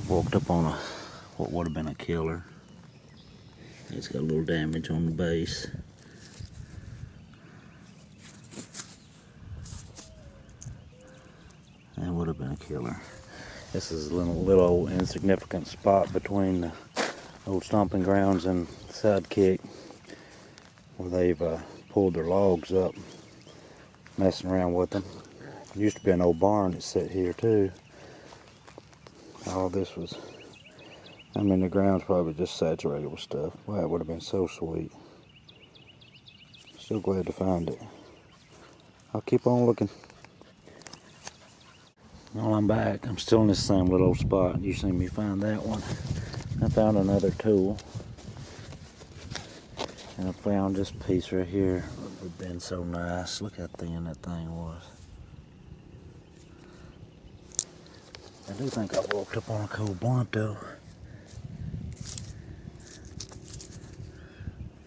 Walked up on what would have been a killer. It's got a little damage on the base. That would have been a killer. This is a little insignificant spot between the old stomping grounds and Sidekick, where they've pulled their logs up, messing around with them. There used to be an old barn that sat here too. All this was, I mean, the ground's probably just saturated with stuff. Wow, it would have been so sweet. Still glad to find it. I'll keep on looking. While I'm back, I'm still in this same little old spot. You seen me find that one. I found another tool. And I found this piece right here. It would have been so nice. Look how thin that thing was. I do think I walked up on a cool blunt though.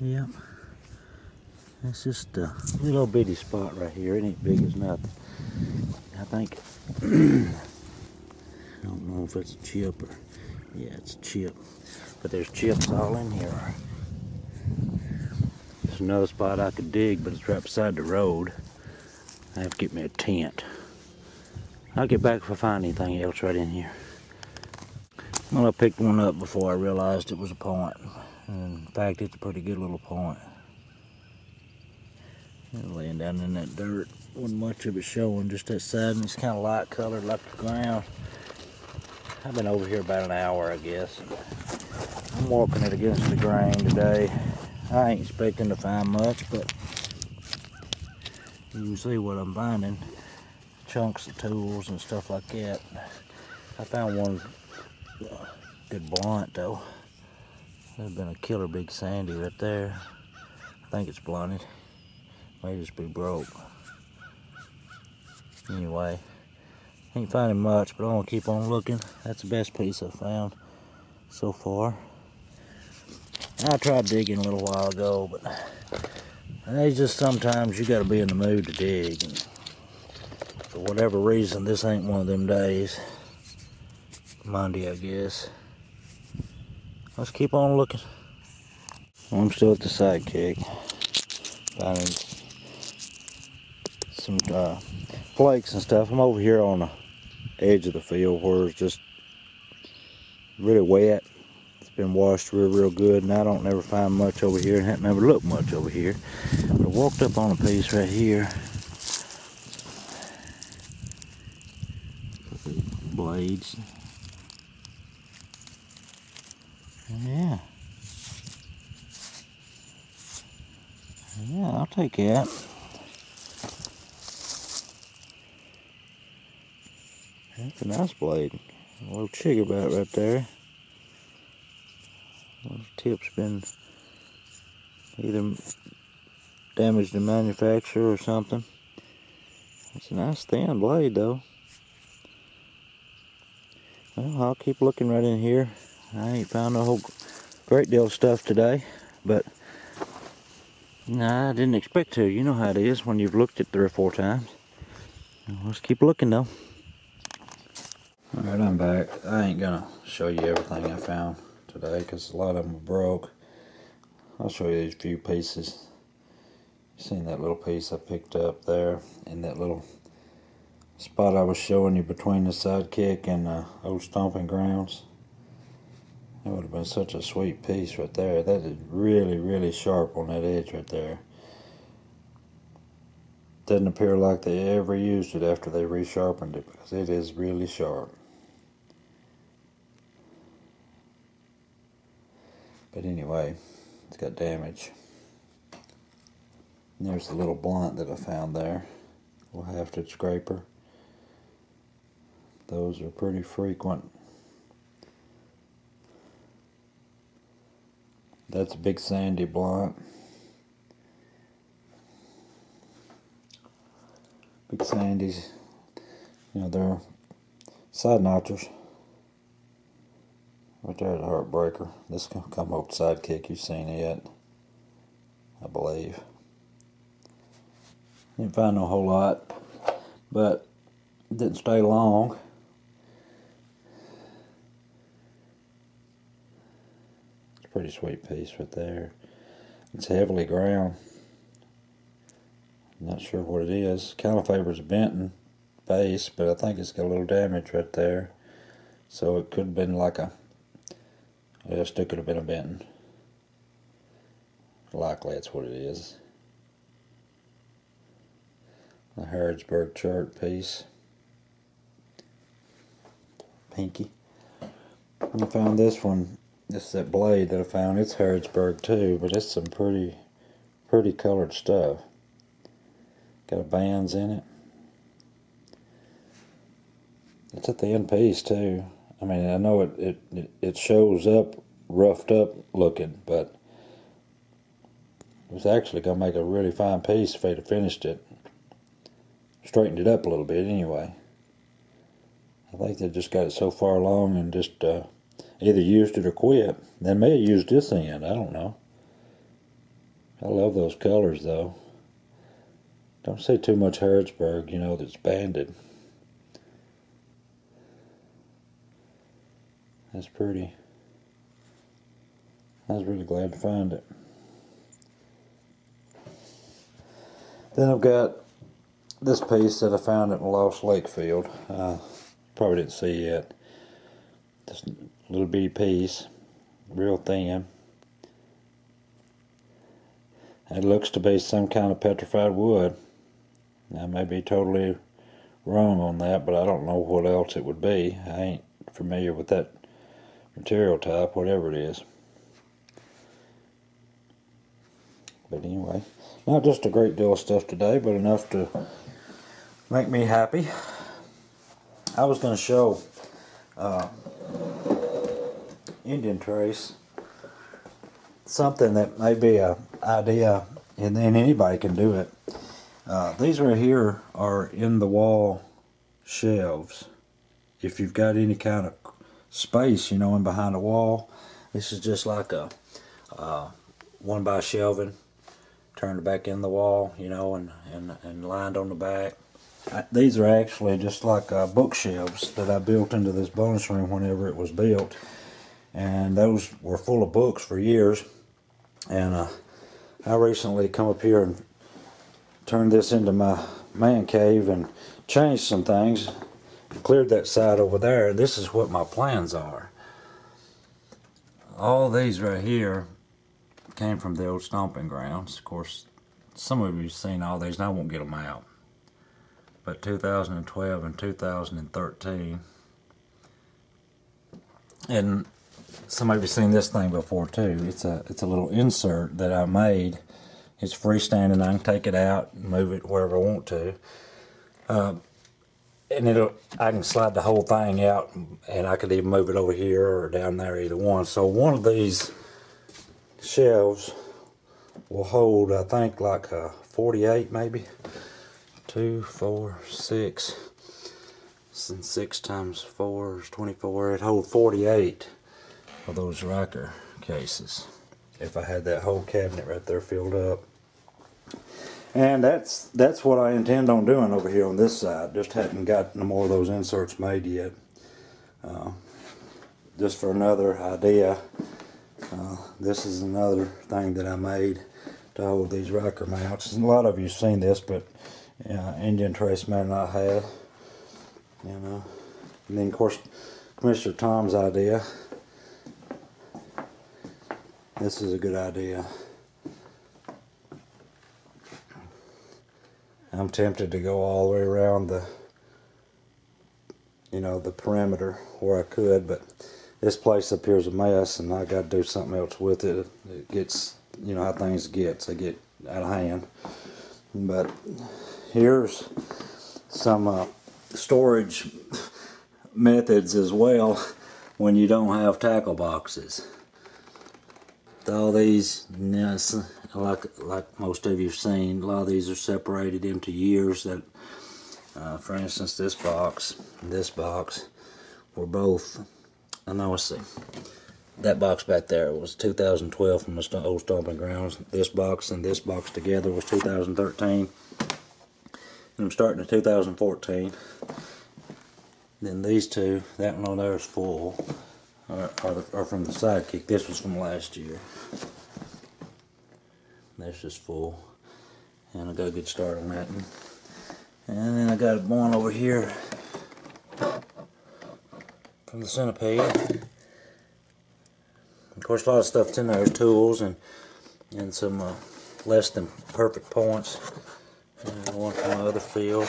Yep. It's just a little bitty spot right here. It ain't big as nothing. I think, I don't know if it's a chip or, yeah, it's a chip. But there's chips all in here. There's another spot I could dig, but it's right beside the road. I have to get me a tent. I'll get back if I find anything else right in here. Well, I picked one up before I realized it was a point. And in fact, it's a pretty good little point. Laying down in that dirt, wasn't much of it showing, just that side, and it's kind of light colored like the ground. I've been over here about an hour, I guess. I'm walking it against the grain today. I ain't expecting to find much, but you can see what I'm finding. Chunks of tools and stuff like that. I found one good blunt though. There's been a killer big sandy right there. I think it's blunted. May just be broke. Anyway, ain't finding much, but I'm gonna keep on looking. That's the best piece I've found so far. I tried digging a little while ago, but it's just sometimes you gotta be in the mood to dig. And for whatever reason, this ain't one of them days. Monday, I guess. Let's keep on looking. I'm still at the Sidekick. Finding some flakes and stuff. I'm over here on the edge of the field where it's just really wet. It's been washed real good, and I don't never find much over here, and haven't never looked much over here. But I walked up on a piece right here. Blades. Yeah. Yeah, I'll take that. That's a nice blade. A little chigger about right there. Those tips been either damaged in manufacture or something. It's a nice thin blade though. Well, I'll keep looking right in here. I ain't found a whole great deal of stuff today, but nah, I didn't expect to. You know how it is when you've looked at 3 or 4 times. Let's keep looking though. Alright, I'm back. I ain't gonna show you everything I found today because a lot of them are broke. I'll show you these few pieces. You seen that little piece I picked up there in that little spot I was showing you between the Sidekick and old stomping grounds? That would have been such a sweet piece right there. That is really sharp on that edge right there. Doesn't appear like they ever used it after they resharpened it because it is really sharp. But anyway, it's got damage. And there's the little blunt that I found there. Little hafted scraper. Those are pretty frequent. That's a big sandy blunt. Big sandies, you know, they're side notchers. Right there, the heartbreaker. This can come off the Sidekick. You've seen it, I believe. Didn't find no whole lot, but it didn't stay long. a pretty sweet piece right there. It's heavily ground. I'm not sure what it is. Kind of favors a Benton base, but I think it's got a little damage right there. So it could have been like a, well, it still could have been a Benton. Likely that's what it is. A Harrodsburg chart piece. Pinky. I found this one. This is that blade that I found. It's Harrodsburg too, but it's some pretty colored stuff. Got a bands in it. It's at the end piece too. I mean, I know it shows up roughed up looking, but it was actually gonna make a really fine piece if they'd have finished it. Straightened it up a little bit anyway. I think they just got it so far along and just either used it or quit. They may have used this end, I don't know. I love those colors though. Don't see too much Harrodsburg, you know, that's banded. That's pretty. I was really glad to find it. Then I've got this piece that I found at my Lost Lake field. Probably didn't see yet. Just a little bitty piece, real thin. It looks to be some kind of petrified wood. I may be totally wrong on that, but I don't know what else it would be. I ain't familiar with that material type, whatever it is. But anyway, not just a great deal of stuff today, but enough to make me happy. I was going to show Indian trace, something that may be an idea, and then anybody can do it. These right here are in the wall shelves. If you've got any kind of space, you know, in behind a wall, this is just like a one by shelving, turned back in the wall, you know, and lined on the back. These are actually just like bookshelves that I built into this bonus room whenever it was built, and those were full of books for years. And I recently come up here and turned this into my man cave and changed some things, cleared that side over there. This is what my plans are. All these right here came from the old stomping grounds. Of course, some of you have seen all these and I won't get them out. But 2012 and 2013. And some of you have seen this thing before too. It's a little insert that I made. It's freestanding. I can take it out and move it wherever I want to. And I can slide the whole thing out, and I could even move it over here or down there, either one. So one of these shelves will hold, I think, like 48 maybe. 2, 4, 6. And 6 times 4 is 24. It'd hold 48 of those Riker cases if I had that whole cabinet right there filled up. And that's what I intend on doing over here on this side. Just hadn't got no more of those inserts made yet. Just for another idea, this is another thing that I made to hold these Riker mounts. And a lot of you have seen this, but Indian trace may not have. You know. And then of course, Commissioner Tom's idea. This is a good idea. I'm tempted to go all the way around the, you know, the perimeter where I could, but this place up here is a mess, and I got to do something else with it. It gets, you know how things get, they get out of hand. But here's some storage methods as well when you don't have tackle boxes. All these, you know, like most of you have seen, a lot of these are separated into years. That, for instance, this box and this box were both. I know. Let's see. That box back there was 2012 from the old stomping grounds. This box and this box together was 2013. And I'm starting in 2014. Then these two, that one on there is full. or from the Sidekick. This was from last year. That's just full. And I got a good start on that one. And then I got one over here from the Centipede. Of course, a lot of stuff's in there. There's tools and some less than perfect points. And one from my other field.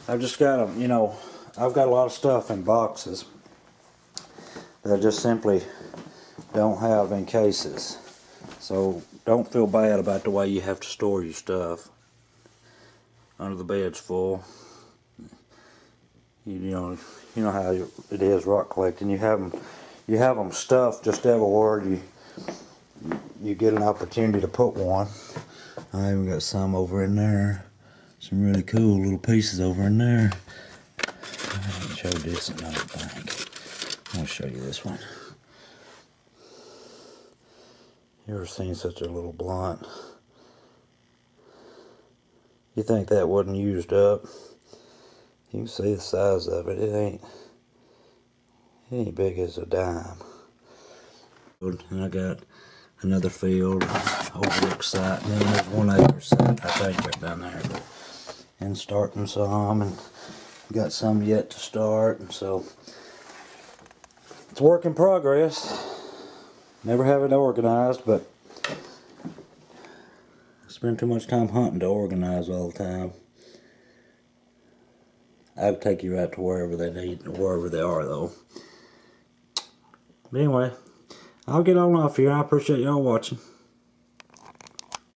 I've just got them, you know, I've got a lot of stuff in boxes that I just simply don't have in cases. So don't feel bad about the way you have to store your stuff. Under the bed's full. You know how it is rock collecting. You have them stuffed just everywhere you get an opportunity to put one. I even got some over in there. Some really cool little pieces over in there. I haven't showed this in another thing. I'll show you this one. You ever seen such a little blunt? You think that wasn't used up? You can see the size of it. It ain't big as a dime. And I got another field, overlook site, and then there's 1 acre site, I think, right down there. And starting some, and got some yet to start, and so it's a work in progress. Never have it organized, but I spend too much time hunting to organize all the time. I'll take you right to wherever they need, wherever they are, though. But anyway, I'll get on off here. I appreciate y'all watching.